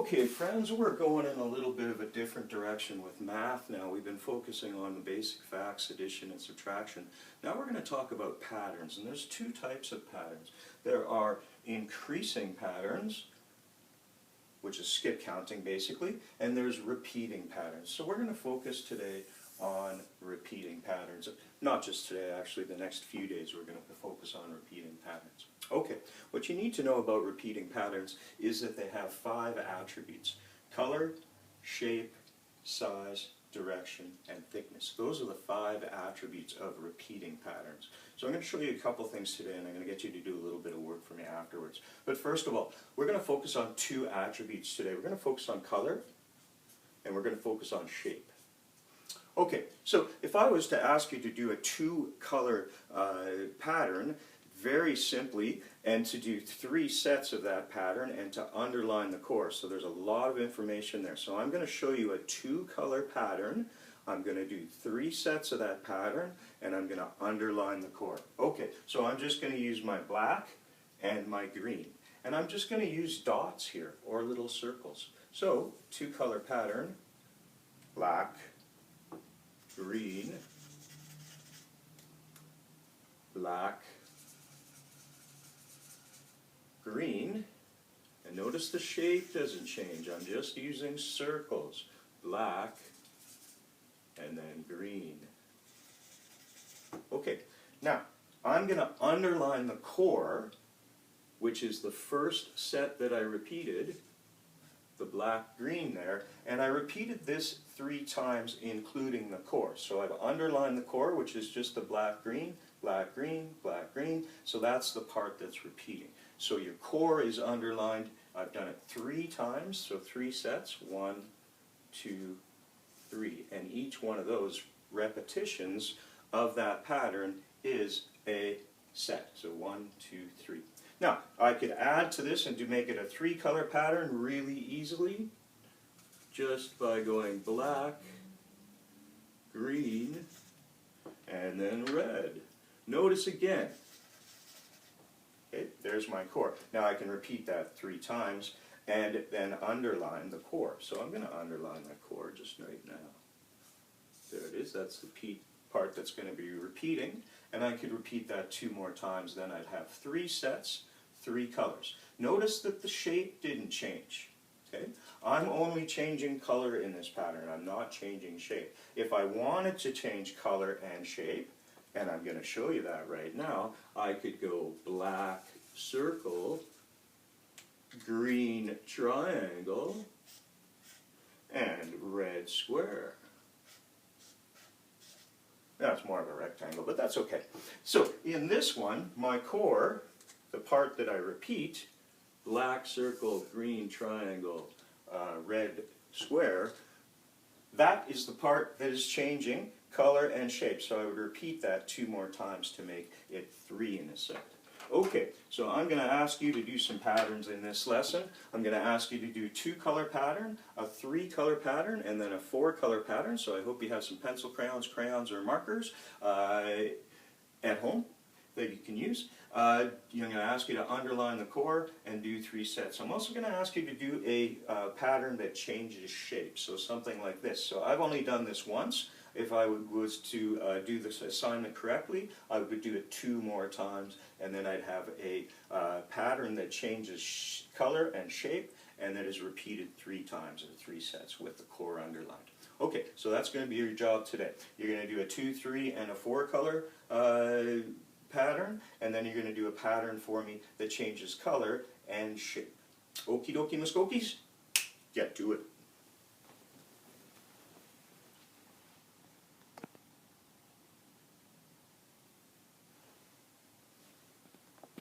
Okay, friends, we're going in a little bit of a different direction with math now. We've been focusing on the basic facts, addition and subtraction. Now we're going to talk about patterns, and there's two types of patterns. There are increasing patterns, which is skip counting basically, and there's repeating patterns. So we're going to focus today on repeating patterns. Not just today, actually, the next few days we're going to focus on repeating patterns. Okay, what you need to know about repeating patterns is that they have 5 attributes: color, shape, size, direction, and thickness. Those are the 5 attributes of repeating patterns. So I'm going to show you a couple things today, and I'm going to get you to do a little bit of work for me afterwards. But first of all, we're going to focus on 2 attributes today. We're going to focus on color, and we're going to focus on shape. Okay, so if I was to ask you to do a 2-color pattern, very simply, and to do 3 sets of that pattern and to underline the core. So there's a lot of information there. So I'm going to show you a 2-color pattern. I'm going to do 3 sets of that pattern, and I'm going to underline the core. Okay, so I'm just going to use my black and my green. And I'm just going to use dots here, or little circles. So, 2-color pattern, black, green, black, green, and notice the shape doesn't change. I'm just using circles, black, and then green. Okay, now I'm going to underline the core, which is the first set that I repeated, the black, green there, and I repeated this 3 times including the core. So I've underlined the core, which is just the black, green, black, green, black, green, so that's the part that's repeating. So your core is underlined. I've done it 3 times, so 3 sets, 1, 2, 3, and each one of those repetitions of that pattern is a set. So 1, 2, 3. Now, I could add to this and make it a 3-color pattern really easily, just by going black, green, and then red. Notice again, okay, there's my core. Now I can repeat that 3 times and then underline the core. So I'm going to underline my core just right now. There it is. That's the part that's going to be repeating. And I could repeat that 2 more times. Then I'd have 3 sets, 3 colors. Notice that the shape didn't change. Okay? I'm only changing color in this pattern. I'm not changing shape. If I wanted to change color and shape, and I'm going to show you that right now, I could go black circle, green triangle, and red square. That's more of a rectangle, but that's okay. So in this one, my core, the part that I repeat, black circle, green triangle, red square, that is the part that is changing color and shape. So I would repeat that 2 more times to make it 3 in a set. Okay, so I'm going to ask you to do some patterns in this lesson. I'm going to ask you to do a 2-color pattern, a 3-color pattern, and then a 4-color pattern. So I hope you have some pencil, crayons, or markers at home that you can use. I'm going to ask you to underline the core and do 3 sets. I'm also going to ask you to do a pattern that changes shape, so something like this. So I've only done this once. If I was to do this assignment correctly, I would do it 2 more times, and then I'd have a pattern that changes color and shape, and that is repeated 3 times in 3 sets with the core underlined. Okay, so that's going to be your job today. You're going to do a 2, 3, and a 4-color pattern, and then you're going to do a pattern for me that changes color and shape. Okie dokie, muskokies, get to it.